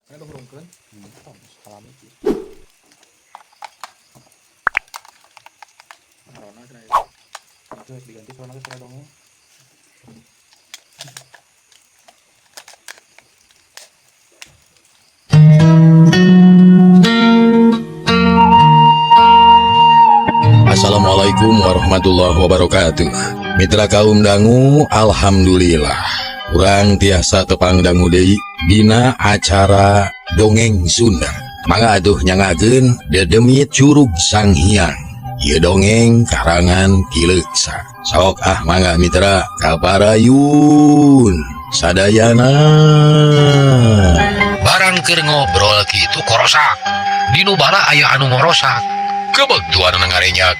Ayo hurungkeun. Salami kieu. Sarona cenah ieu. Itu diganti sarona ke sarona dongeng. Assalamualaikum warahmatullahi wabarakatuh. Mitra kaum dangu, alhamdulillah urang tiasa tepang dangu deui dina acara dongeng Sunda. Mangga atuh nyangakeun Dedemit Curug Sang Hyang. Ieu dongeng karangan Ki Leuksa. Sok mangga mitra kaparayun sadayana. Barang keur ngobrol kitu korosak. Dinu bala aya anu ngorosak. Kebeg tuan ngarenyak.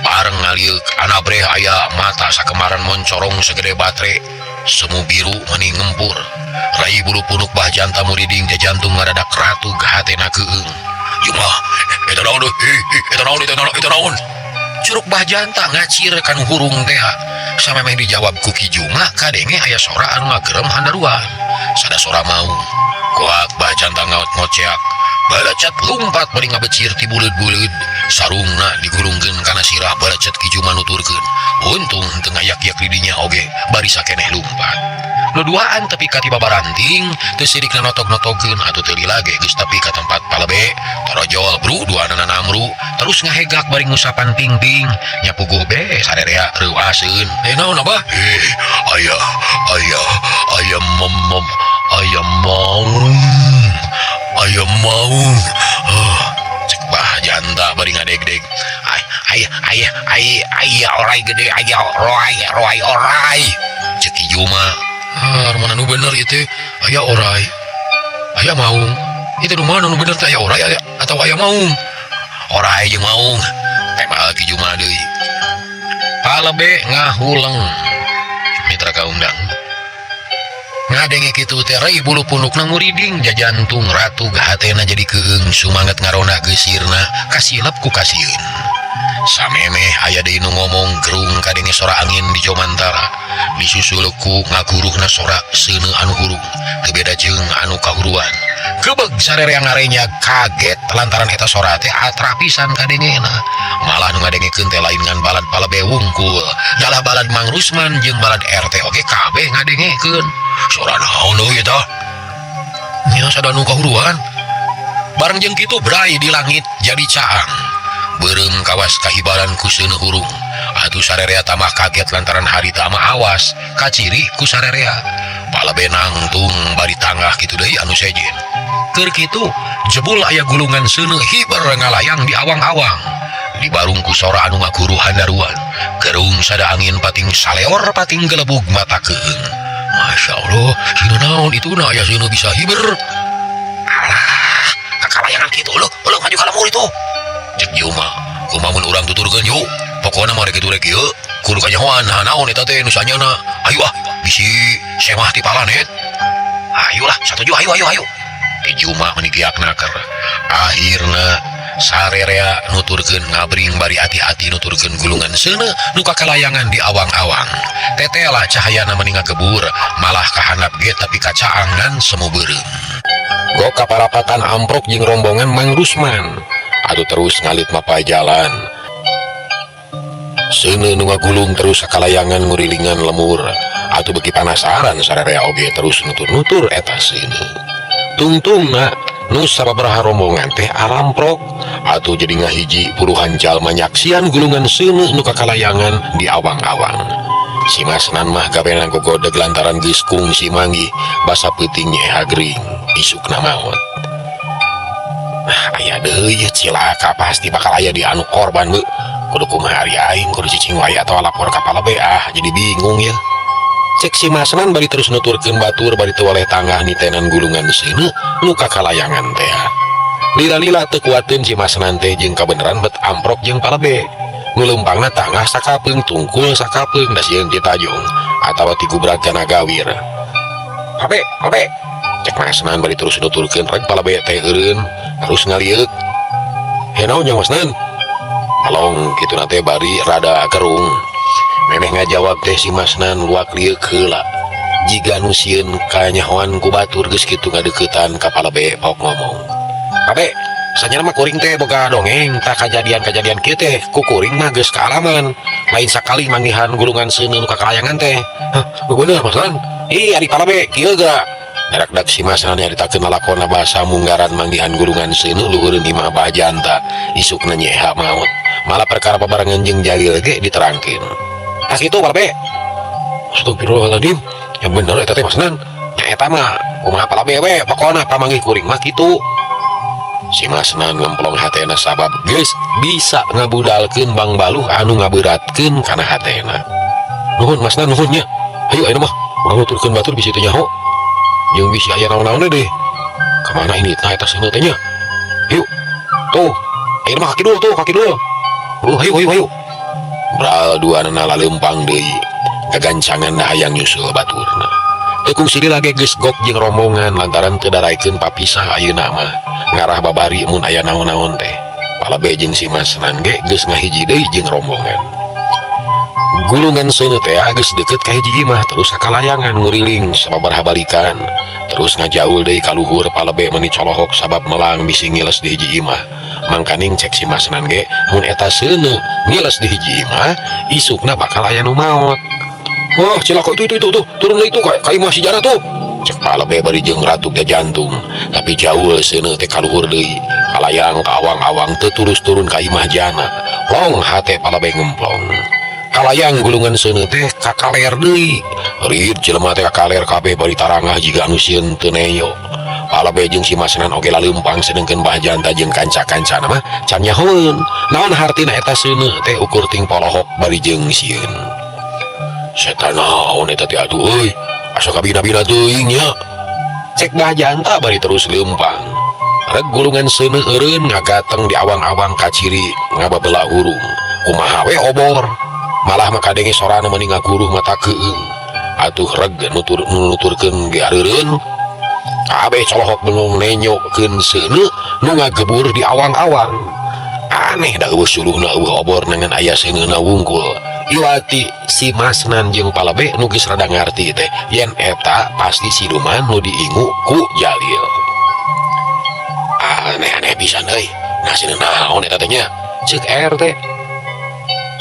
Bareng ngaliuk anabreh aya mata sakemaran moncorong segede batre. Semu biru meni ngempur. Rai bulu punuk bah janta muriding teh jantung ngadadak ratu gahatena keung. Jumlah, eta naon deui? Eta naon? Curug bah janta ngacir kan hurung teh. Samemeh dijawab ku Ki Juma kadenge aya sora anu ngagerem handaruan. Sada sora mau. Kuak bah janta ngaot-ngoceak. Balacat lumpat bari ngabecir ti buleud-buleud. Sarungna digulungkeun kana sirah balacat Ki Juma nuturkeun. Untung teu ngayak-yak didinya oge bari sakeneh lumpat. Nuduaan tepi ka ti babaranting teu sirikna notok-notogkeun atuh teu lilage geus tepi ka tempat palebe. Torojol bru duanana namru terus ngahegak bari ngusapan ting-ting nya puguh be sarerea reuaseun. Naon abah? Aya maung. Cek bah janda bari ngadeg-deg. Aya orai gede, aya roai orai. Cek Ki Juma. Mana nu bener itu? Aya orai. Aya maung. Itu nu mana nu bener teh aya orai atau aya maung? Orai jeung maung. Tema Ki Juma deui. Palebe ngahuleng. Mitra kaum dangu. Ngadenge kitu teh rai bulu punukna muriding jajantung ratu gahatena jadi keung sumanget ngarona geusirna kasilep ku kasieun. Samemeh aya deui nu ngomong gerung kadenge sora angin di Jomantara disusul ku ngaguruhna sora seuneu anu hurung teu beda jeung anu kahuruan. Kebeg sarerea ngarenyak kaget lantaran eta sora teh atrapisan kadengena. Malah nu ngadengekeun teh lain ngan balad palebe wungkul, dalah balad Mang Rusman jeung balad RT oge kabeh ngadengekeun. Sora naon deui eta? Nya sada nu kahuruan. Bareng jeung kitu brai di langit jadi caang. Beureum kawas kahibaran ku seuneu hurung. Atuh sarerea tamah kaget lantaran harita mah awas kaciri ku sarerea. Palebe nangtung bari tangah kitu deui anu sejen. Keur kitu jebul aya gulungan seuneu hiber ngalayang di awang-awang. Dibarung ku sora anu ngaguru handaruan. Gerung sada angin pating saleor pating gelebug mata keung. Masya Allah, sinu naon itu na aya sinu bisa hiber. Alah, kakalayangan kitu lu ngaju ka lamur itu. Cek Juma, kumamun urang tuturkeun yuk. Pokona mah rek kitu rek ieu, kudu kanyahoan naon eta teh nu sanyana. Ayo bisi semah ti palanet. Ayolah, satuju ayo. Ki Juma menikiakna keur. Akhirna sarerea nuturkeun ngabring bari hati-hati nuturkeun gulungan seuneu nu kakalayangan di awang-awang. Tetela cahayana meni ngagebur malah kahandap ge tapi kacaangan semu beureum. Gok kaparapatan amprok jeung rombongan Mang Rusman. Atuh terus ngalit mapa jalan. Seuneu nu ngagulung terus sakalayangan ngurilingan lemur. Atuh beuki panasaran sarerea oge terus nutur-nutur eta seuneu. Tungtungna nu sababaraha rombongan teh alamprok atuh jadi ngahiji puluhan jalma nyaksian gulungan seuneu nu kakalayangan di awang-awang. Si Masnan mah gabena gogodeg lantaran geus kungsi manggih basa peuting nyaha gering isukna maot. Aya deui cilaka pasti bakal aya di anu korban beuh. Kudu kumaha ari aing kudu cicing wae atawa lapor ka palebe jadi bingung ya. Cek si Masnan bari terus nuturkeun batur bari teu waleh tanggah nitenan gulungan seuneu nu kakalayangan teh. Lila-lila teu kuateun si Masnan teh jeung kabeneran bet amprok jeung palebe. Nguleumpangna tanggah sakapeung tungkul sakapeung da sieun ti tajong atawa ti gubrak kana gawir. Palebe. Cek Masnan bari terus nuturkeun rek palebe teh eureun terus ngalieup. Naon nya Masnan? Along kitu teh bari rada kerung. Memeh ngajawab teh si Masnan luak lieu heula. jika nusieun kanyahoan ku batur geus kitu ngadeukeutan ka Palabe pok ngomong. Pabe, sanyana mah kuring teh boga dongeng tak kajadian-kajadian kieu teh ku kuring mah geus kaalaman. Lain sakali manggihan gulungan seuneu nu kakalayangan teh. Hah, bener Masnan? Ih, ari Palabe kieu ga. Dadak si Masnan nyaritakeun lalakonna basa munggaran manggihan gulungan seuneu luhureun imah Abah Janta, isukna nyeha maot. Malah perkara babarengan jeung Jalil ge diterangkeun. Ah kitu Palabe. Astagfirullahaladzim, yang bener eta teh Masnan. Nya eta mah kumaha Palabe we, pokona pamanggih kuring mah kitu. Si Masnan ngemplong hatena sabab geus bisa ngabudalkeun Bang Baluh anu ngaberatkeun kana hatena. Nuhun Masnan nuhunnya. Ayo mah urang nuturkeun batur bisi teh nyaho. Jeung bisi aya naon-naonna deh. Ka mana ini tah eta seuneu teh nya? Yuk. Tuh, ayo mah kaki dulu tuh, kaki dulu. Ayo. Bral duanana laleumpang deui. Kagancangan hayang nyusul baturna. Tekung siri lagi geus gok jeung rombongan lantaran teu daraikeun papisah ayeuna mah. Ngarah babari mun aya naon-naon teh. Palabe jeung si Masnan ge geus ngahiji deui jeung rombongan. Gulungan seuneu teh geus deukeut ka hiji imah terus kakalayangan nguriling sababaraha balikan. Terus ngajaul deui ka luhur Palabe meuni colohok sabab melang bisi ngiles di hiji imah. Mangkaning cek si Masnan ge mun eta seuneu ngiles di hiji imah isukna bakal aya nu maot. Wah, cilaka itu turun itu ka imah si Jana tuh. Cek Palabe bari jeung Ratu teh jantung, tapi jauh seuneu teh ka luhur deui. Kalayang ka awang-awang teu turus turun ka imah Jana. Long hate Palabe ngemplong. Kalayang gulungan seuneu teh kakaler deui. Rid jelema teh kakaler kabeh bari tarangah jiga anu sieun teu neyo. Palabe jeung si Masnan oge laleumpang sedengkeun Mbah Janta jeung kanca-kancana mah can nyahoeun. Naon hartina eta seuneu teh ukur ting polohok bari jeung sieun. Setan naon eta teh atuh euy. Asa kabina-bina teuing nya. Cek Mbah Janta bari terus leumpang. Reg gulungan seuneu eureun ngagateng di awang-awang kaciri ngababela hurung. Kumaha we obor. Malah makadenge sorana meuni ngaguruh mata keung. Atuh reg nuturkeun ge areureun. Kabeh colohok bengong nenyokeun seuneu nu ngagebur di awang-awang. Aneh da eueuh suluhna eueuh obor nangan aya seuneuna wungkul. Iwati si Masnan jeung Palabe nu geus rada ngarti teh yen eta pasti siluman nu diingu ku Jalil. Aneh-aneh pisan euy. Nah sieun naon eta teh nya? Ceuk teh.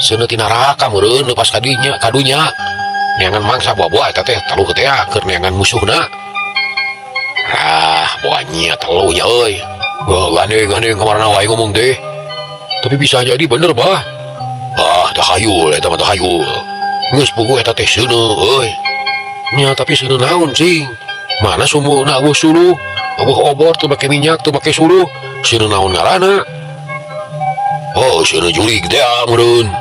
Seuneu ti neraka meureun leupas kadunya. Neangan mangsa buah-buah eta teh taluh teh keur neangan musuhna. Ah, buahnya teluhnya euy. Gandeng kamarana wae ngomong teh. Tapi bisa jadi bener bah. Ah, tahayul eta mah tahayul. Geus puguh eta teh seuneu euy. Nya tapi seuneu naon cing? Mana sumbuhna eueuh suluh? Eueuh obor teu make minyak teu make suluh. Seuneu naon ngaranna? Oh, seuneu jurig teh meureun.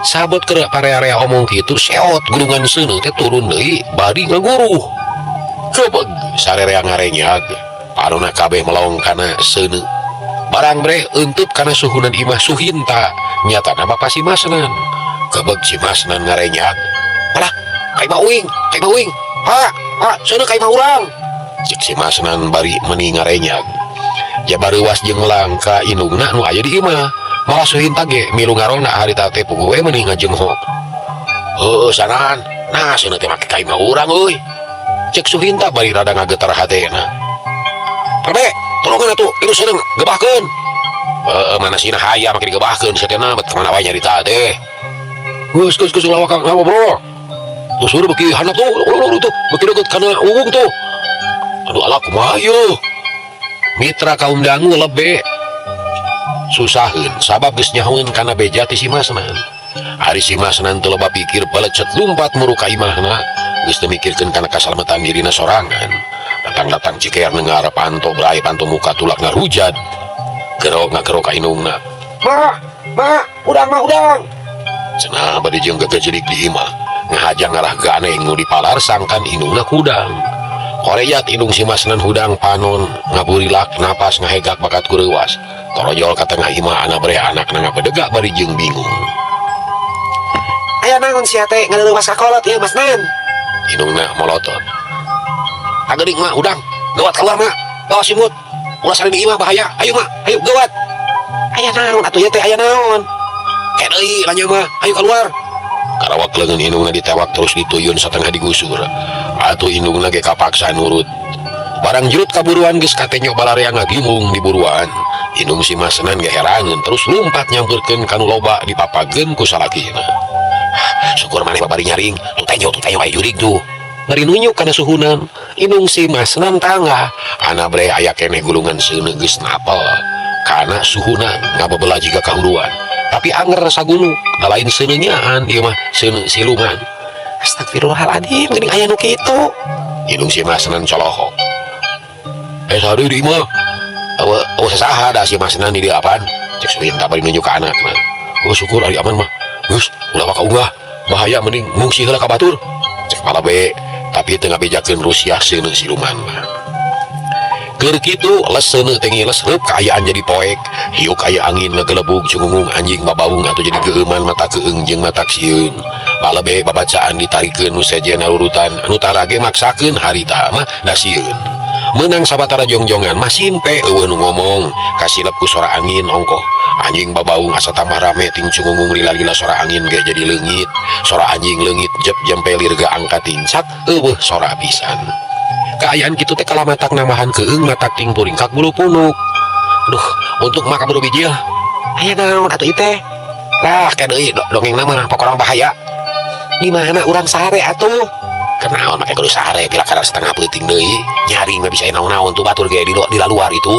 Sabot keur parea-area omong kitu seot gulungan seuneu teh turun deui bari ngaguruh. Kebeg sarerea ngarenyag. Parona kabeh melong kana seuneu. Barang bre eunteup kana suhunan imah Suhinta. Nyatana Bapak si Masnan. Kebeg si Masnan ngarenyag. Alah, kai mah uing. Ha, seuneu kai mah urang. Cek si Masnan bari meuni ngarenyag. Jabareuwas jeung langka indungna nu aya di imah. Malah Suhinta ge milu ngarona harita teh puguh we meuni ngajenghok. Heuh sanan. Nah, seuneu teh make kai mah urang euy. Cek Suhinta bari rada ngagetar hatena. Palabe, tolongan atuh, ieu seuneu gebahkeun. Mana sina hayang make digebahkeun satena bet kamana wae nyarita teh. Geus lawak ngobrol. Tuh suruh beuki handap tuh, tuh beuki deukeut kana uung tuh. Aduh ala kumaha ieu? Mitra kaum dangu lebe. Susaheun sabab geus nyahoeun kana beja ti si Masnan. Ari si Masnan teu loba pikir balecet lumpat muru ka imahna. Geus teu mikirkeun kana kasalamatan dirina sorangan. Datang-datang cikear nengar panto brai panto muka tulak ngarujad. Gerok ka indungna. Ma, udang. Cenah bade jeung gagajerik di imah. Ngahajang ngarah ganeng nu dipalar sangkan indungna kudang. Koreyat indung si Masnan hudang panon ngaburilak napas ngahegak bakat kureuwas. Torojol ka tengah imah ana bre anakna ngabedegak bari jeung bingung. Aya naon sia teh ngaleuwas ka kolot ieu Masnan? Indungna molotot. Agening mah udang, gawat keluar mah. Bawa simut. Ulah sari di imah bahaya. Ayo mah, ayo gawat. Aya naon atuh ya teh aya naon? Deui lanya mah, ayo keluar. karawak leungeun indungna ditewak terus dituyun satengah digusur atuh indungna ge kapaksa nurut. Barang jurut kaburuan geus kate nyoba larea ngagimung di buruan. Indung si Masnan ge herangeun terus lumpat nyamperkeun kanu loba dipapageun ku salakina. Syukur maneh babari nyaring, tutanyo wae jurig tuh. Bari nunjuk kana suhunan, indung si Masnan tangga, ana bre aya keneh gulungan seuneu geus napel. Kana suhunan ngabebelah jiga kahuruan. Tapi anger sagunu, da lain seuneu nyaan ieu mah seuneu siluman. Astagfirullahaladzim, geuning aya nu kitu. Indung si Masnan colohok. Sari di imah. Awa saha da si Masnan di dieu apaan? Cek Suhinta bari nunjuk ka anakna. Syukur ari aman mah. Geus, ulah maka unggah. Bahaya mending ngungsi heula ka batur. Cek Palabe, tapi teu ngabejakeun Rusiah seuneu siluman mah. Keur kitu les seuneu teh ngiles reup kaayaan jadi poek. Hiuk aya angin ngagelebug cungungung anjing babaung atuh jadi geueuman mata keung jeung mata sieun. Palabe babacaan ditarikeun nu sejenna urutan anu tara ge maksakeun harita mah da sieun. Menang sabatara jongjongan mah simpe eueuh nu ngomong kasilep ku sora angin ongkoh. Anjing babaung asa tambah rame ting cungungung lila-lila sora angin ge jadi leungit. Sora anjing leungit jep jempelir ge angka tincak eueuh sora pisan. Kaayaan kitu teh kalamatak namahan keung matak ting puringkak bulu punuk. Duh, untuk maka buru bijil. Aya naon atuh ieu teh? Lah, ka deui dongeng mah pokona bahaya. Di mana urang sare atuh? Kenaon make kudu sare pila kadar setengah peuting deui. Nyaring mah bisa naon-naon tuh batur ge di luar itu.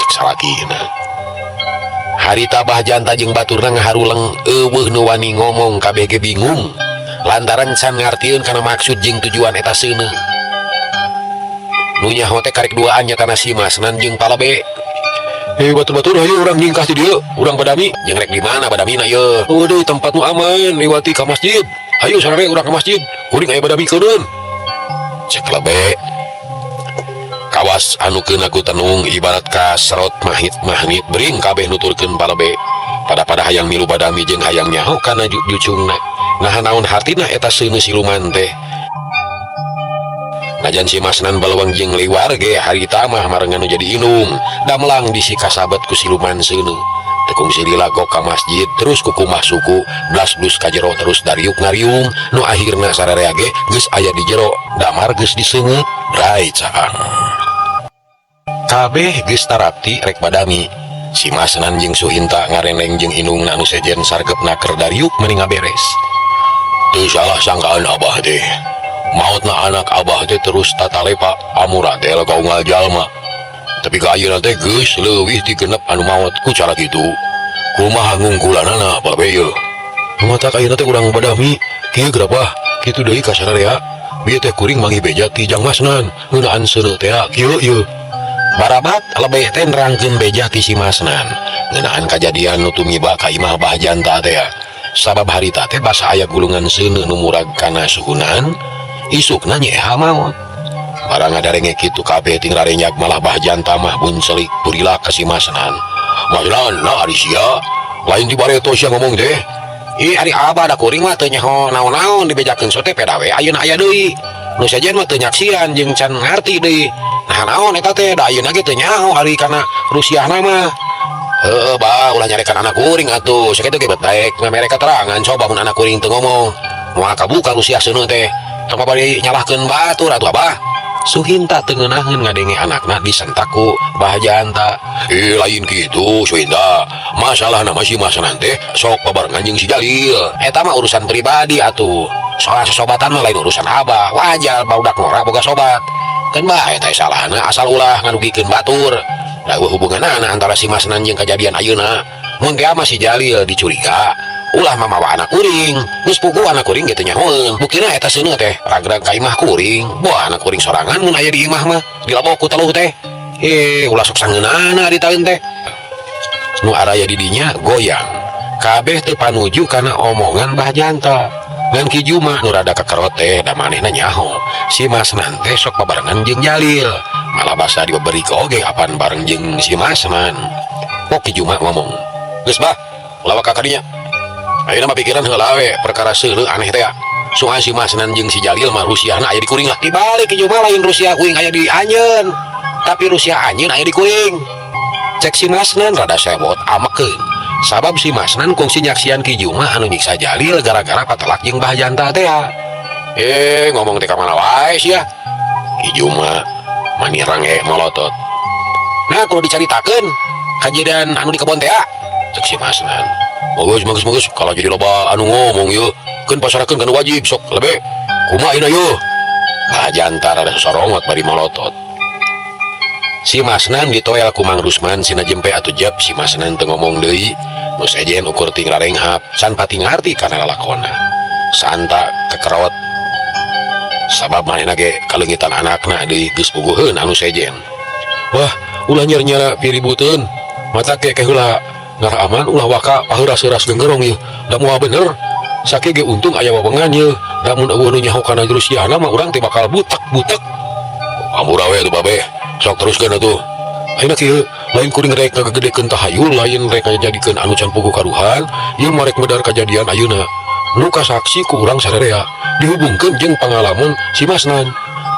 Cek salakina. Harita bah janta jeung baturna ngaharuleng eueuh nu wani ngomong kabeh ge bingung. Lantaran can ngartieun kana maksud jeung tujuan eta seuneu. Nu nyaho teh karek duaan nyatana si Masnan jeung Palabe. Batur-batur hayu urang nyingkah ti dieu, urang badami. Jeung rek di mana badamina ieu? Deui tempat nu aman liwati ka masjid. Hayu sareng urang ka masjid, kuring aya badami keuneun. Cek Palabe. Kawas anu keun aku tenung ibarat ka serot mahit bering kabeh nuturkeun Palabe. Pada hayang milu badami jeung hayang nyaho kana jucungna. Nah naon hartina eta seuneu siluman teh. Najan si Masnan balawang jeung liwar ge harita mah marengan jadi indung damlang bisi kasabet ku siluman seuneu. Tekung si lila gok ka masjid terus ku kumah suku blas-blus ka jero terus dariuk ngariung nu akhirna sararea ge geus aya di jero damar geus diseungeut rai caang. Kabeh geus tarapti rek badami. Si Masnan jeung Suhinta ngareneng jeung indungna anu sejen sargepna keur dariuk mending ngaberes. Teu salah sangkaan abah teh. Mautna anak abah teh terus tatalepa amura teh laga unggal jalma. Tapi ka ayeuna teh geus leuwih ti genep anu maot ku cara kitu. Kumaha ngungkulanana Palabe ieu? Matak ayeuna teh urang badami, kieu gerabah kitu deui ka sararea. Bieu teh kuring manggih beja ti Jang Masnan, ngeunaan seuneu teh kieu ieu. Barabat lebih teh nerangkeun beja ti si Masnan. Ngeunaan kajadian nu tumiba ka imah bah janta teh. Sabab harita teh basa aya gulungan seuneu nu murag kana suhunan. Isukna nyeha maot. Barang ngadarenge kitu kabeh ting rarenyak malah bah janta mah buncelik purila ka si Masnan. Masnan, nah ari sia. Lain ti bareto sia ngomong teh. Ari abah da kuring mah teu nyaho naon-naon dibejakeun sote peda we ayeuna aya deui. Nu sajen mah teu nyaksian jeung can ngarti deui. Nah naon eta teh da ayeuna ge teu nyaho ari kana Rusiahna mah. Heueuh bah ulah nyarekan anak kuring atuh. Sakitu ge baik ngamereka terangan coba mun anak kuring teu ngomong. Moal kabuka Rusiah seuneu teh. Tong bari nyalahkeun batur atuh abah. Suhinta teu ngeunaheun ngadenge anakna disentak ku bah janta. Lain kitu Suhinta. Masalahna mah si Masnan teh sok babarengan jeung si Jalil. Eta mah urusan pribadi atuh. Soal sosobatan mah lain urusan abah. Wajar barudak ngora boga sobat. Kan bah eta salahna asal ulah ngarugikeun batur. Da hubunganna antara si Masnan jeung kajadian ayeuna. Mun teh mah si Jalil dicuriga ulah mamawa anak kuring, geus pugu anak kuring ge teu nyahoeun. Buktina eta seuneu teh ragrag ka imah kuring. Boah anak kuring sorangan mun aya di imah mah dilabok ku taluh teh. Ulah sok sangeunana ditaeun teh. Nu araya di dinya goyang. Kabeh teu panuju kana omongan bah janta. Ngan Ki Juma nu rada kekerot teh da manehna nyaho. Si Masnan teh sok babarengan jeung Jalil. Malah basa diberi oge apan bareng jeung si Masnan. Pok Ki Juma ngomong, "Geus bah, ulah ka kadinya." Ayeuna mah pikiran heula we perkara seuleuh aneh teh. Soal si Masnan jeung si Jalil mah Rusiahna aya di kuring lah. Dibalik Ki Juma lain Rusiah kuring aya di anjeun. Tapi Rusiah anjeun aya di kuring. Cek si Masnan rada sewot amekeun. Sabab si Masnan kungsi nyaksian Ki Juma anu nyiksa Jalil gara-gara patelak jeung Mbah Janta teh. Ngomong teh ka mana wae sia. Ki Juma manirange molotot. Nah, kalau dicaritakeun kejadian anu di kebon teh, cek si Masnan. Bagus. Kalau jadi loba anu ngomong yeuh, keun pasarakeun kan wajib sok lebe. Kumaha ieu yeuh? Mbah Janta rada sorongot bari molotot. Si Masnan ditoel ku Mang Rusman sina jempe atuh jep si Masnan teu ngomong deui. Nu sejen ukur ting rarenghap can pati ngarti kana lalakonna. Santa kekerot. Sabab manehna ge kaleungitan anakna deui geus puguheun anu sejen. Wah, ulah nyer-nyer piributeun. Mata ke heula ngara aman ulah waka paheuras-heuras gengerong ieu. Da moal bener. Sake ge untung aya wawengan ieu. Lamun eueuh nu nyaho kana jurusiyana mah urang teh bakal butek. Amura we atuh babe. Sok teruskeun atuh. Ayeuna kieu lain kuring rek ngagedekeun tahayul, lain rek ngajadikeun anu can puguh karuhan, ieu mah rek medar kajadian ayeuna. Nu kasaksi ku urang sadarea dihubungkeun jeung pangalaman si Masnan.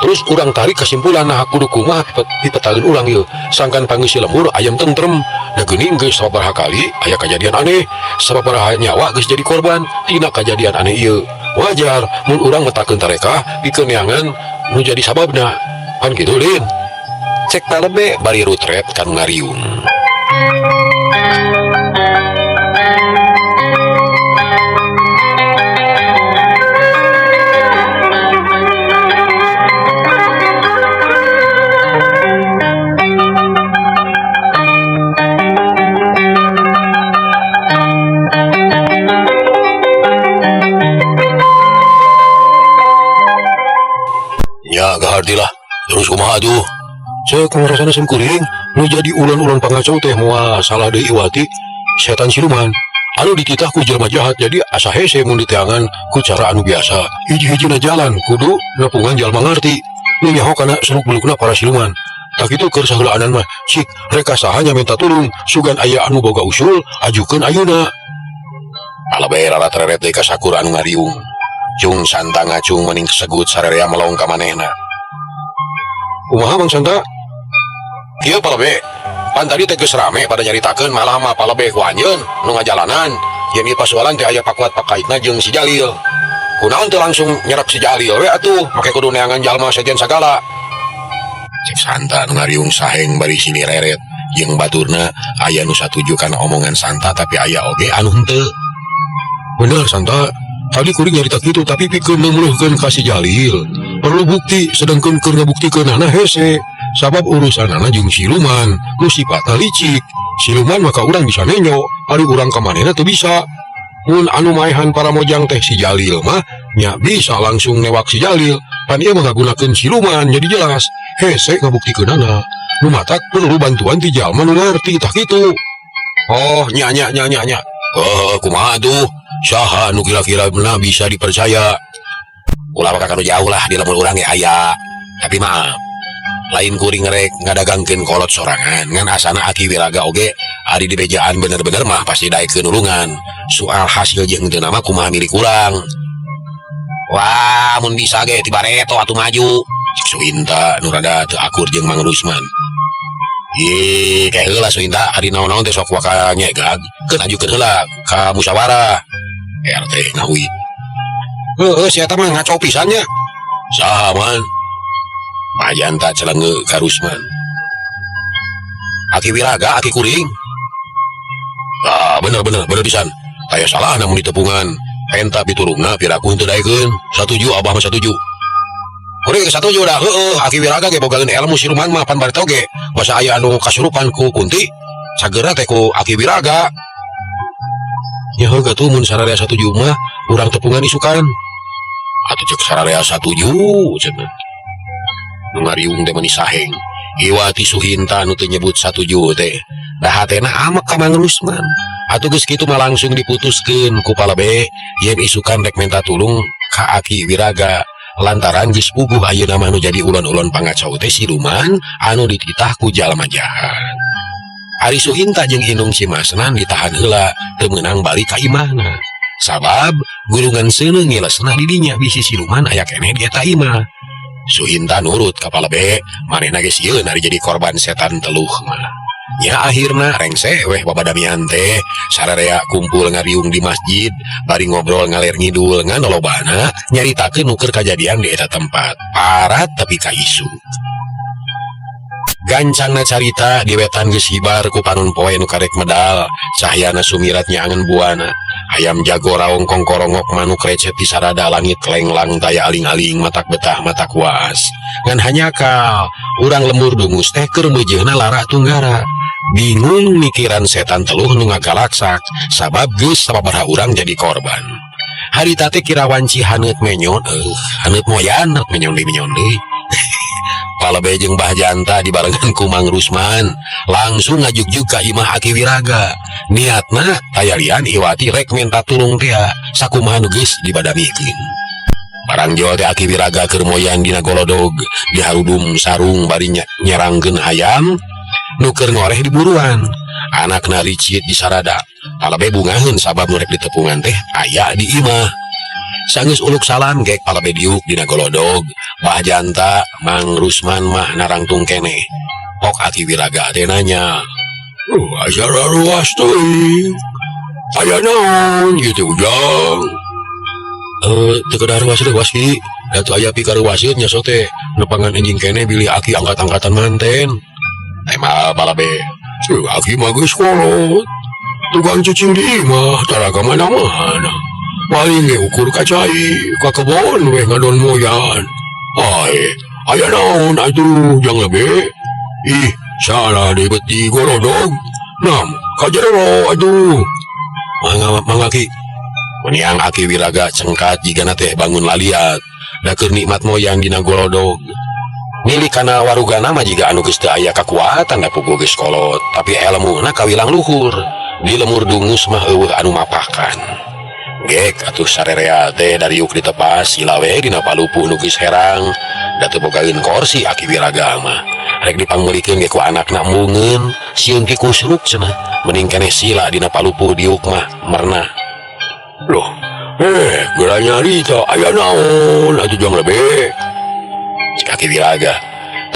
Terus urang tarik kesimpulan nah kudu kumaha pipetageun urang ieu. Sangkan pangeus lembur ayam tentrem, da geuning geus sabaraha kali aya kajadian aneh, sabaraha nyawa geus jadi korban tina kajadian aneh ieu. Wajar mun urang metakeun tareka pikeun neangan nu jadi sababna. Pan kitu lin. Cek talebe bari rutret kan ngariung. Ya gahardilah terus kumaha tuh. Cek ngerasana sim kuring nu jadi ulan-ulan pangacau teh moal salah deui iwati setan siluman anu dititah ku jelema jahat jadi asa hese mun diteangan ku cara anu biasa hiji-hijina jalan kudu nepungan jalma ngarti nu nyaho kana seluk-belukna para siluman. Tak kitu keur saheulaanan mah cik reka sahanya minta tulung sugan aya anu boga usul ajukeun ayeuna. Alabe rara tereret deui ka sakur anu ngariung. Cung Santa ngacung mending segut sarerea melong ka manehna. Kumaha Bang Santa? Ieu palebe, pan tadi teh geus rame pada nyaritakeun malah mah palebe ku anjeun nu ngajalanan yen ieu pasualan teh aya pakuat pakaitna jeung si Jalil. Kunaon teu langsung nyerep si Jalil we atuh, make kudu neangan jalma sejen sagala. Cek Santa nu ngariung saheng bari sini reret jeung baturna aya nu satuju kana omongan Santa tapi aya oge anu henteu. Bener Santa, tadi kuring nyarita kitu tapi pikeun meuleuhkeun ka si Jalil. Perlu bukti sedangkeun keur ngabuktikeunana hese. Sabab urusanana jeung siluman nu sifatna licik. Siluman maka urang bisa nenyo, ari urang ka manehna teu bisa. Mun anu maehan para mojang teh si Jalil mah nya bisa langsung newak si Jalil. Pan ieu mah ngagunakeun siluman jadi jelas hese ngabuktikeunana. Nu matak perlu bantuan ti jalma nu ngarti tah kitu. Oh, nya. Kumaha tuh? Saha nu kira-kira beuna bisa dipercaya? Ulah bakal kanu jauh lah di lamun urang ge aya. Tapi maaf. Lain kuring rek ngadagangkeun kolot sorangan ngan asana Aki Wiraga oge ari di bejaan bener-bener mah pasti daekeun nulungan. Soal hasil jeung teu nama kumaha milik urang. Wah, mun bisa ge tibareto atuh maju. Cik Suinta nu rada teu akur jeung Mang Rusman. Ih, kayak heula Suinta ari naon-naon teh sok waka nyegag. Keun ajukeun heula ka musyawarah. RT ngawit. Heueuh si eta mah ngaco pisan nya. Saha man? Mbah Janta celenge ka Rusman. Aki Wiraga, Aki kuring. Ah, bener pisan. Taya salah namun ditepungan. Enta piturungna piraku henteu daekeun. Satuju abah mah satuju. Kuring satuju dah. Heueuh, Aki Wiraga ge bogaeun ilmu siluman mah pan bari toge. Basa aya anu kasurupan ku Kunti, sagera teh ku Aki Wiraga. Nya heuh gatuh mun sararea satuju mah urang tepungan isukan. Atuh cek sararea satuju cenah. Nu ngariung teh meni saheng. Iwati Suhinta nu teu nyebut satuju teh. Da hatena amek ka Mang Rusman. Atuh geus kitu mah langsung diputuskeun ku palebe yen isukan rek minta tulung ka Aki Wiraga lantaran geus puguh ayeuna mah nu jadi ulon-ulon pangacau teh siluman anu dititah ku jalma jahat. Ari Suhinta jeung indung si Masnan ditahan heula teu meunang balik ka imahna. Sabab gulungan seuneu ngilesna di dinya bisi siluman aya keneh di eta imah. Suhinta nurut ka palebe, manehna geus sieun ari jadi korban setan teluh mah. Ya akhirna rengse weh babadamian teh sararea kumpul ngariung di masjid bari ngobrol ngaler ngidul ngan lolobana nyaritakeun nuker kajadian di eta tempat parat tapi kaisu gancangna carita di wetan geus hibar ku panun poe nu karek medal cahyana sumirat nyaangeun buana ayam jago raong kongkorongok manuk recet di sarada langit lenglang taya aling-aling matak betah matak waas ngan hanya kal urang lembur dungus teh keur meujeuhna lara tunggara bingung mikiran setan teluh nu ngagalaksak sabab geus sababaraha urang jadi korban harita teh kirawanci haneut menyon haneut moyan menyon deui Palabe jeung Mbah Janta dibarengan ku Mang Rusman langsung ngajuk-juk ka Imah Aki Wiraga niatna tayalian Iwati rek minta tulung teh sakumaha nu geus dibadamikeun barang jawa teh Aki Wiraga keur moyan dina golodog diharudum sarung bari nyerangkeun ayam nu keur ngoreh diburuan anakna licit di sarada palabe bungaheun sabab nu rek ditepungan teh aya di imah sanggeus uluk salam gek palabe diuk dina golodog Mbah Janta Mang Rusman mah narangtung keneh pok Aki Wiraga teh nanya acara ruas teuing aya naon gitu ujang teu kedah ruas ki atuh aya pikaruwaseun nya so teh nepangan enjing keneh bilih Aki angkat-angkatan manten emang palabe Aki mah geus kolot tukang cuci di imah tara ka mana-mana paling ge ukur kacai ka kebon weh ngadon moyan aya naon atuh jang lebe ih salah di beti golodog nam kajero atuh mangaki Kuniang Aki Wiraga cengkat jigana teh bangun laliat da keur nikmat moyan dina golodog milik kana warugana mah jiga anu geus teu aya kakuatan da puguh geus kolot tapi elmuna kawilang luhur di lemur dungus mah eueuh anu mapahkan gek atuh sarerea teh dari yuk ditepas silawe dina palupuh nu geus herang da teu bogaeun korsi Aki Wiraga mah rek dipanggulikeun ge ku anakna mungeun sieun ki kusruk cenah mending keneh sila dina palupuh diuk mah merna loh geura nyarita aya naon atuh jang lebe cik Aki Wiraga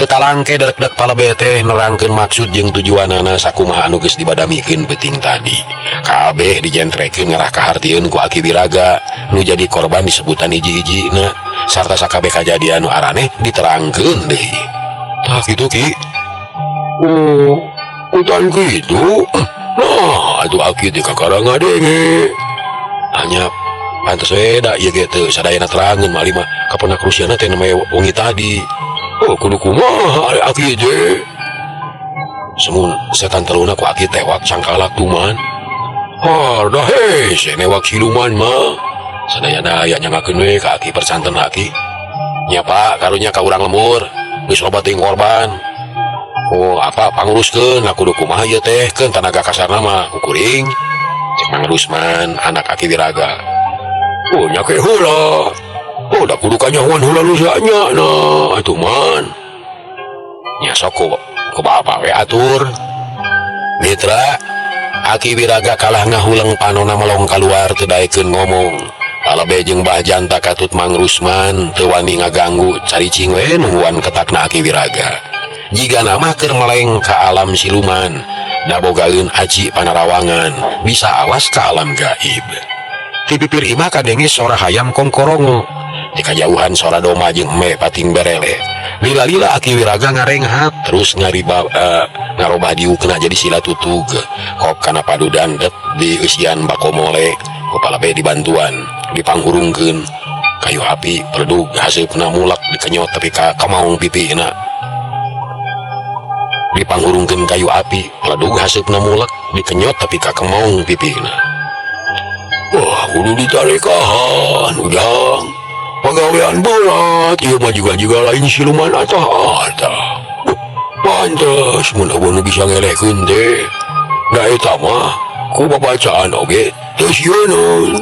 tetalangke derek-derek palabe teh nerangkeun maksud jeung tujuanana sakumaha anu geus dibadamikeun peuting tadi kabeh dijentrekeun ngarah kahartieun ku Aki Wiraga nu jadi korban disebutan hiji-hijina sarta sakabeh kajadian nu araneh diterangkeun deui tah kitu ki utan kitu nah atuh Aki teh kakara ngadenge hanya pantes we da ieu ge teu sadayana terangeun mali mah kapenak rusiana teh namanya wengi tadi kudu kumaha Aki teh semun setan teluna ku Aki tewak cangkalak tuman dah senewak siluman mah sadayana aya nyangakeun we ka Aki persanten Aki nya Pak karunya ka urang lembur geus loba teuing korban apa panguruskeun aku kudu kumaha ieu teh keun tanaga kasarna mah kukuring cek Mang Rusman anak Aki Wiraga nya ke heula da kudu kanyawan heula lusanya nah atuh man nya sok ku bapa we atur mitra Aki Wiraga kalah ngahuleng panonna melong kaluar teu daekeun ngomong palabe jeung Mbah Janta katut Mang Rusman teu wani ngaganggu caricing we nungguan ketakna Aki Wiraga jigana mah keur meleng ka alam siluman da bogaeun aci panarawangan bisa awas ka alam gaib ti pipir imah kadenge sora hayam kongkorongo di kajauhan sora doma jeung eme pating berele lila-lila Aki Wiraga ngarenghat terus ngarobah diukna jadi sila tutug kok kana padudan det di eusian bakomole kepala be dibantuan dipanghurungkeun kayu api peledug haseupna mulak dikenyot tapi ka kamaung pipina dipanghurungkeun kayu api peledug haseupna mulak dikenyot tapi ka kamaung pipina wah kudu ditarekahan ujang pagawean berat ieu mah juga lain siluman atah pantes mun abon bisa ngelehkeun teh da eta mah ku babacaan oge teu sieun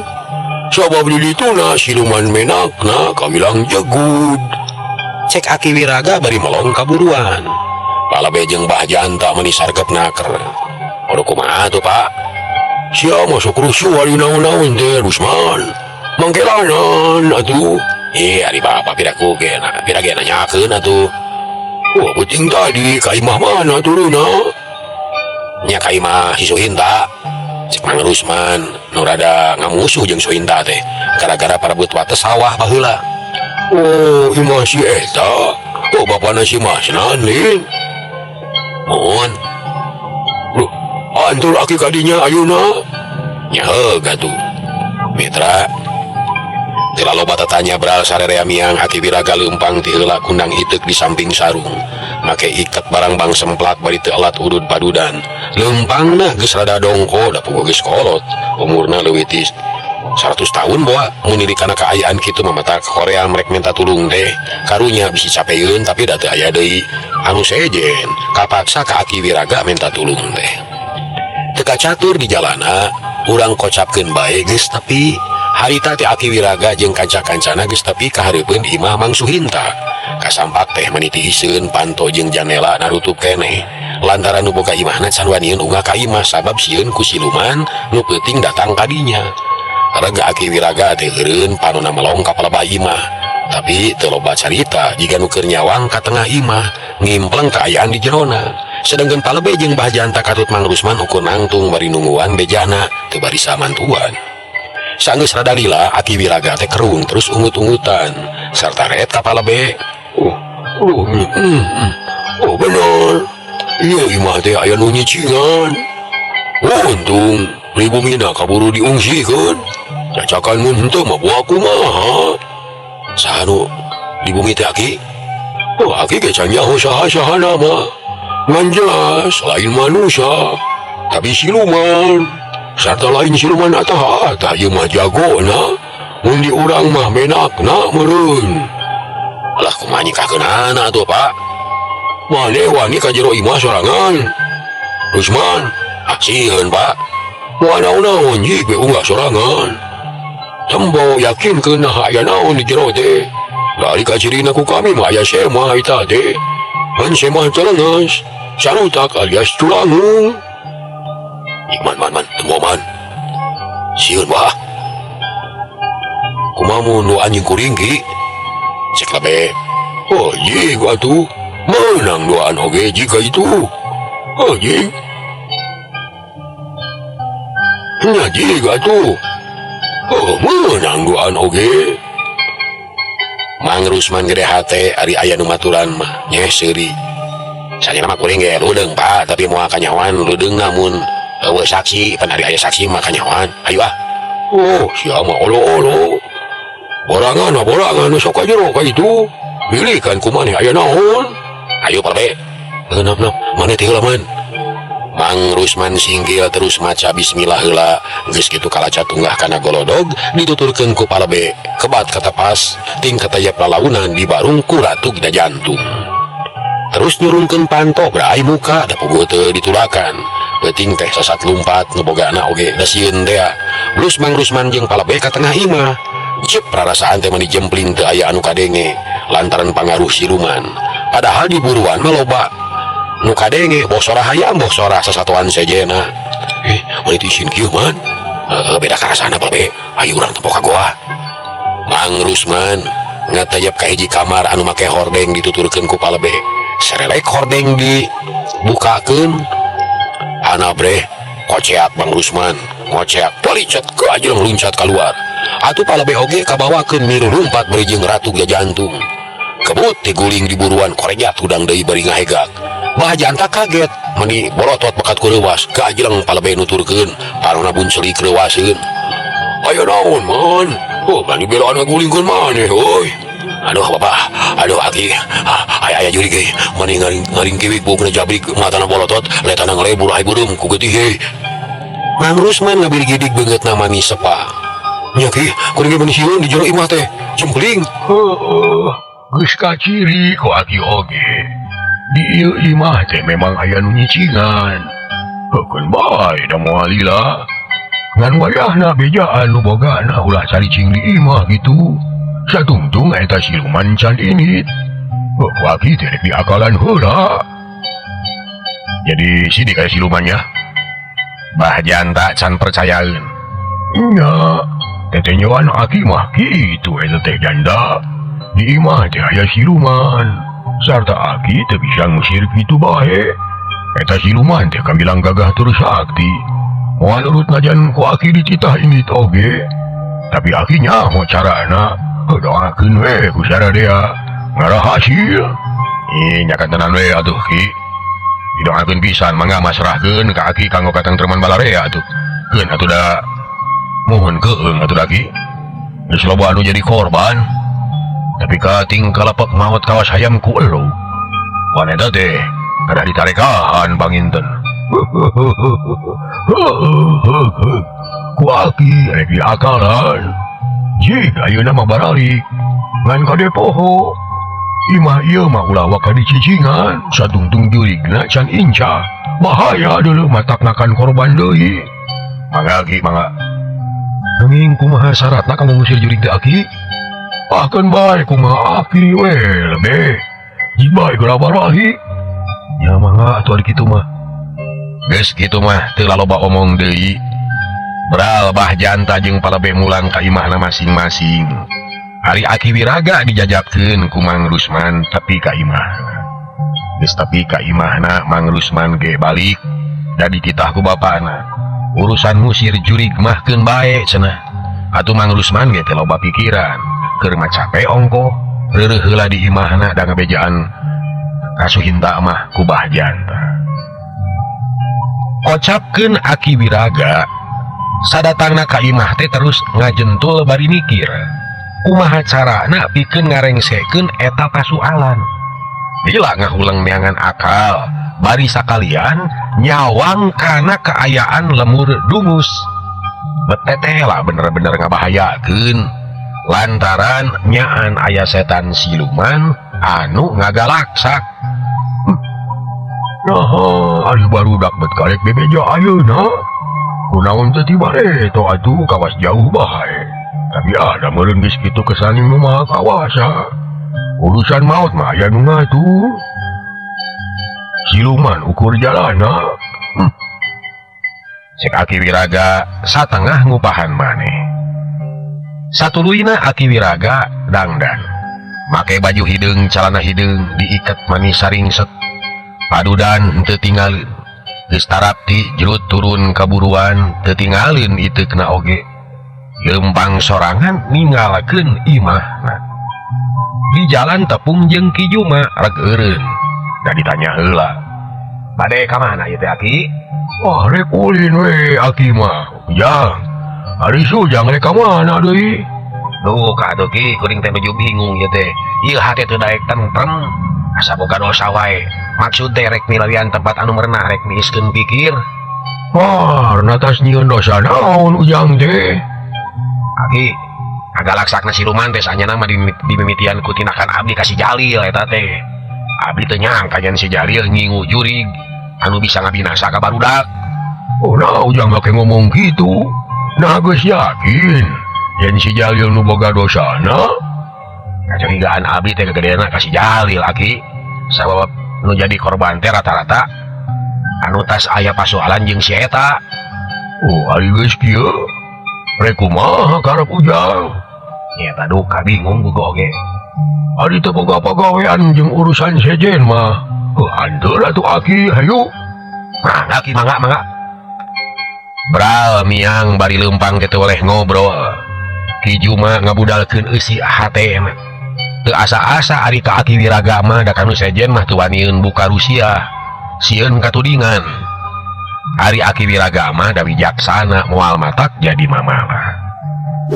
sabab di dituna siluman menakna kawilang jegud cek Aki Wiraga bari melong kaburuan palabe jeung Mbah Janta meuni sargep naker kudu kumaha tuh Pak sia masuk rusuh ari naon-naon teh Rusman mangkelanan atuh ari bapak piraku ge nanyakeun atuh penting tadi ka imah mana turuna nya ka imah si Suhinta cek Mang Rusman nu rada ngamusuh jeung Suhinta teh gara-gara parebut wates sawah baheula. Oh imah si eta oh bapana si Masnan lin mohon loh antur aki kadinya ayuna nya heug atuh mitra. Tila loba tatanya beral sarerea miang aki Wiraga leumpang ti heula kundang hideuk di samping sarung make iket barang bang semplat bari teu alat udud padudan leumpangna geus rada dongko da puguh geus kolot umurna leuwih ti 100 tahun boa mun diri kana kaayaan kitu mamata ka Korea merek minta tulung teh karunya bisi capeun tapi da teu aya deui anu sejen kapaksa ka aki Wiraga minta tulung teh teu catur di jalana urang kocapkeun bae geus tapi harita ti aki Wiraga jeung kanca-kancana geus tepi ka hareupeun imah Mang Suhinta kasampak teh meniti hiseun panto jeung janela narutup keneh lantaran nu boga imahna can waniun unggah ka imah sabab sieun ku siluman nu peuting datang kadinya. Rega aki Wiraga teh eureun panonna melong ka palebah imah tapi teu loba carita jiga nu keur nyawang ka tengah imah ngimpleng kaayaan di jerona sedangkan palebe jeung Bah Janta katut Mang Rusman ukur nangtung bari nungguan bejana teu bari samantuan. Sanggeus rada lila aki Wiraga teh kerung terus ungut-ungutan sarta ret ka palebe. Oh bener iya imah teh aya nu nyicingan. Untung pribumina kaburu diungsikeun cacakan mun teu mah buah kumaha saha nu di bumi teh aki. Oh aki ge can nyaho saha-sahana mah ngan jelas lain manusia tapi siluman sarta lain siluman atah ieu mah jagona mun di urang mah menakna meureun. Alah kumaha nyikahkeunana atuh Pak mane wani ka jero imah sorangan Rusman sieun Pak moal naon-naon jigue unggah sorangan tembo yakinkeun aya naon di jero teh dari kacirina ku kami mah aya semah eta teh ngan semah telenges sarutak alias culangung. Man temu man sieun Bah kumaha mun nu anjing kuringgi cek labe. Oh jing atuh menang doan oge jika itu oh jing nya jing atuh oh menang doan oge. Mang Rusman gede hate ari aya nu maturan mah nyeh seuri sajeuna mah kuring ge ludeung Pak tapi moal kanyawan ludeung namun eueuh saksi pan ari aya saksi mah kanyawan ayo ah. Oh sia mah olo-olo borangan sok ka jero ka itu milikan kumaneh aya naon ayo Palbe neunap maneh teh heula man. Mang Rusman singgil terus maca bismillah heula geus kitu kalaca tunggah kana golodog dituturkeun ku Palbe kebat katapas ting katayap lalaunan di barung ku Ratu Gida Jantung terus nyurunkeun panto berai muka da puguh teu ditulakan peuting teh sasat lumpat ngebogana oge da sieun teh lus Mang Rusman jeung Palbe ka tengah imah cep perasaan teh mani jempling teu aya anu kadenge lantaran pangaruh siluman padahal di buruan mah loba nu kadenge boh sora hayam boh sora sasatuan sejena mani tisin kieu man beda karasana Palbe ayo urang tempo ka goa. Mang Rusman ngatayap ka hiji kamar anu make hordeng dituturkeun ku Palbe serelek hordeng dibukakeun anabre koceak Mang Rusman ngoceak palicet ke ajeng luncat keluar atuh Palbe oge kabawakeun miru rumpat bari jeung Ratu Gida Jantung kebut tiguling di buruan koreja tudang deui bari ngahegak. Bah Janta kaget mani borotot bakat ku reuwas ka ajeng Palbe nuturkeun parona bunceli kreuwaseun aya naon man oh bani beloan ngagulingkeun maneh euy. Aduh bapak aduh aki aya juri ge mani ngaring kiwik bukna jabrik matana bolotot letana ngalebur ai budum ku getih he. Mang Rusman ngabirgidik beungeut namani sepa nya ki kuring ge mani sieun di jero imah teh jempling geus kaciri ku aki oge di ieu imah teh memang aya nu nyicingan heukeun bae da moal lila ngan wayahna bejaan nu bogana ulah caricing di imah gitu satungtung eta siluman can init waki teh di akalan heula jadi sini kayak silumannya. Bah Janta can percayaeun nya teteh nyawan aki mah kitu eta teh janda di imah teh aya siluman sarta aki teu bisa ngusir kitu bae Eta siluman teh kabilang gagah terus sakti. Moal urut najan ku aki dititah ini toge. Tapi akinya mau carana doakeun we ku saradea ngarah hasil. Nyakan tenan we atuh Ki. Didoakeun pisan mangga masrahkeun ka aki kanggo katentreman balarea atuh. Keun atuh da mohon keung atuh da Ki. Geus loba anu jadi korban. Tapi kating kalapak maut kawas hayam ku elo. Wanita teh kada ditarekahan panginten. Ku aki rek diakalan. Jika ayeuna mah baralik ngan kade poho. Imah ieu mah ulah waka dicicingan satungtung jurigna can inca. Bahaya deuleu mataknakan korban deui. Mangga Ki mangga. Nanging kumaha syaratna kanggo ngusir jurig teh Aki? Akan bae kumaha Aki we lebih. Jibai geura barahi. Ya mangga atuh kitu mah. Geus kitu mah teu laloba omong deui. Beral bah janta jeung palebe mulang ka imahna masing-masing. Ari Aki Wiraga dijajakeun ku Mang Rusman tapi ka imah. Geus tapi ka imahna Mang Rusman ge balik da dititah ku bapana. Urusan ngusir jurig mah keun bae cenah. Atuh Mang Rusman ge teh loba pikiran, keur macape ongko, reureuh heula di imahna da ngabejaan kasuhinta mah ku bah janta. Ocapkeun Aki Wiraga, sadatangna ka imah teh terus ngajentul bari mikir. Kumaha carana pikeun ngarengsekeun eta pasualan. Bila ngahulang neangan akal, bari sakalian nyawang kana kaayaan lemur dungus. Beteteh lah bener-bener ngabahayakeun lantaran nyaan aya setan siluman anu ngagalaksak. Nah, ari barudak bet karek bebeja ayeuna. Kunaon teh tibareto atuh kawas jauh bae. Tapi ada meureun geus kitu kesaning nu maha kawasa. Urusan maut mah aya nu ngatur. Siluman ukur jalana. Cek Aki Wiraga satengah ngupahan maneh. Satuluyna Aki Wiraga dangdan. Make baju hideung calana hideung diiket manis saringset. Padudan teu tingalin. Geus tarapti jerut turun kaburuan teu tingalin iteukna oge. Lempang sorangan ninggalkeun imahna. Di jalan tepung jeung Ki Juma reg eureun. Da ditanya heula. Bade ka mana ieu teh Aki? Wah rek ulin we Aki mah. Ujang. Ari sujang rek ka mana deui? Duh ka atuh Ki kuring teh nuju bingung ieu teh. Ieu hate teu daek tentrem. Asa boga dosa wae. Maksud teh rek milarian tempat anu merenah rek niiskeun pikir. Wah, natas nyieun dosa naon ujang teh? Aki, agak laksakna siluman teh sanyana mah dimimitian ku tinakan abdi ka si Jalil eta teh. Abdi teu nyangka yen si Jalil ngingu jurig anu bisa ngabinasa ka barudak. Oh, nah ujang make ngomong gitu. Nah geus yakin yen si Jalil nu boga dosana. Kacurigaan abdi teh kegedeana ka si Jalil Aki. Sabab nu jadi korban teh rata-rata anu tas aya pasoalan jeung si eta. Oh, ari geus kieu. Rek kumaha karep ujang? Ya taduh kabingung gugo oge. Ari teu boga pagawean jeung urusan sejen mah. Hanteur atuh Aki, hayu. Mangga Ki mangga. Bral miang bari leumpang teh teu oleh ngobrol. Ki Juma ngabudalkeun eusi hatena. Teu asa-asa ari ka Aki Wiraga mah da kanu sejen mah teu wanieun buka Rusia. Sieun katudingan. Ari Aki Wiraga mah da bijaksana moal matak jadi mamala.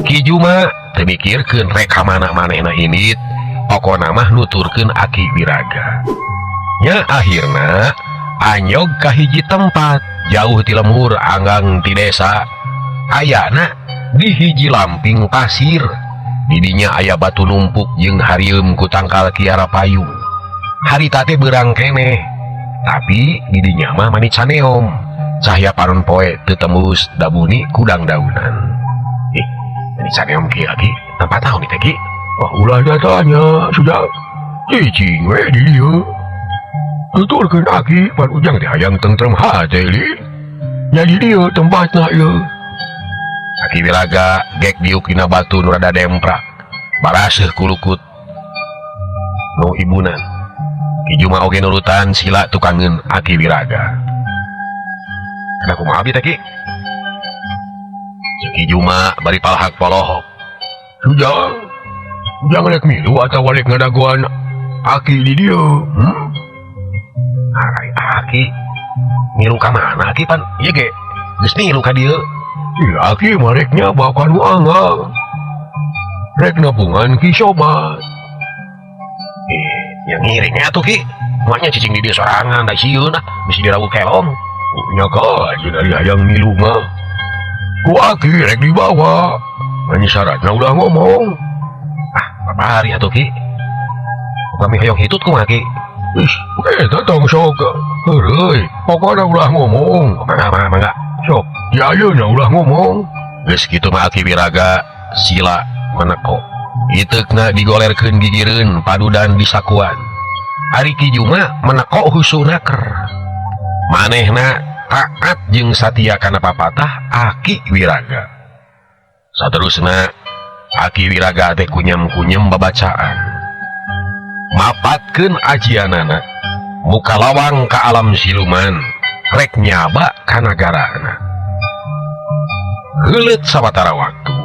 Ki Juma teu mikirkeun rek ka mana manehna indit, pokona mah nuturkeun Aki Wiraga. Nya akhirna anyog ka hiji tempat jauh ti lemur anggang ti desa. Ayana di hiji lamping pasir. Didinya aya batu numpuk jeung harieum ku tangkal kiara payung. Harita teh beurang keneh, tapi didinya mah mani caneom. Cahya panon poe teu tembus dabuni kudang daunan. Mani caneom kieu Aki, tempat naon teh Ki? Wah, ulah datanya sudah cicing we di dieu. Tuturkeun Aki pan ujang teh hayang tentrem hate li. Nya di dieu tempatna ieu. Aki Wiraga gek diuk dina batu nu rada demprak. Baraseuh kulukut nu ibunan. Kijuma oge nurutan sila tukangen Aki Wiraga. Kana kumaha bi teh Ki? Kijuma bari palahak polohok. Ujang rek milu atau rek ngadaguan Aki di dieu. Aki milu ka mana Aki pan? Ieu ge geus milu ka dieu. Aki mah rek nyaba ka nu angga. Rek nabungan Ki sobat. Yang ngiringnya tuh Ki, maknya cicing di dia sorangan, dah siun lah, mesti dirawat kelong. Punya kaji dari hayang milu mah. Ku Aki rek dibawa, hanya syaratnya udah ngomong. Apa hari atuh Ki? Kami hayang hitut ku Aki. Tong sok, heureui, pokoknya udah ngomong. Mangga, sok, ya ayeuna udah ngomong. Geus kitu mah Aki Wiraga sila meneko. Itekna digolerkeun gigireun padudan disakuan. Ari Kijuma meneko husunaker. Manehna taat jeung satia kana papatah Aki Wiraga. Saterusna Aki Wiraga teh kunyem-kunyem babacaan. Mapatkeun ajianana muka lawang ka alam siluman rek nyaba ka nagarana. Heuleut sawatara waktu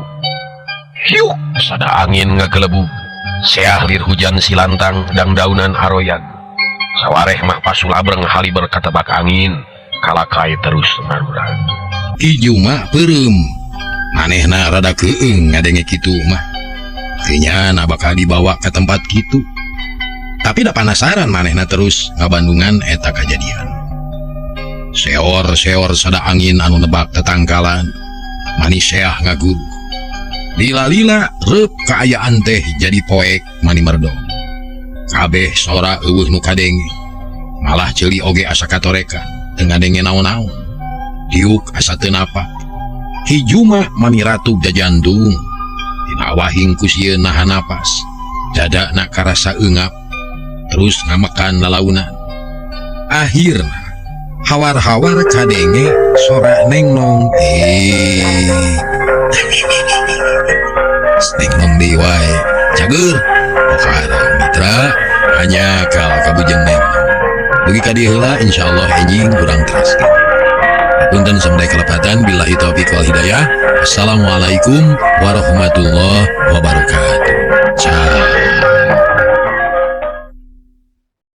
hiuk sada angin ngagelebug, seah lir hujan silantang dang daunan aroyan. Sawareh mah pasulabreng haliber katebak angin, kalakai terus narurang. Kijuma peureum, manehna rada keung ngadenge kitu mah. Teu nyana bakal dibawa ke tempat kitu. Tapi da panasaran manehna terus ngabandungan eta kajadian. Seor-seor sada angin anu nebak tetangkalan, manis seah ngaguru. Lila-lila rep kaayaan teh jadi poek mani merdong. Kabeh sora eueuh nu kadenge, malah ceuli oge asa katorekan teu ngadenge naon-naon. Diuk asa teu napak. Kijuma mani ratu jajantung, dina wahing ku sieun nahan napas. Dadana karasa eungap, terus ngamekan lalaunan. Akhirna hawar-hawar kadenge sora nengnong Neng di wae cager okara mitra hanya kal kabujeng neng dugi ka dieu heula insyaallah enjing kurang teraskeun. Punten sampai kelepatan billahi taufiq wal hidayah. Assalamualaikum warahmatullahi wabarakatuh. Ciao.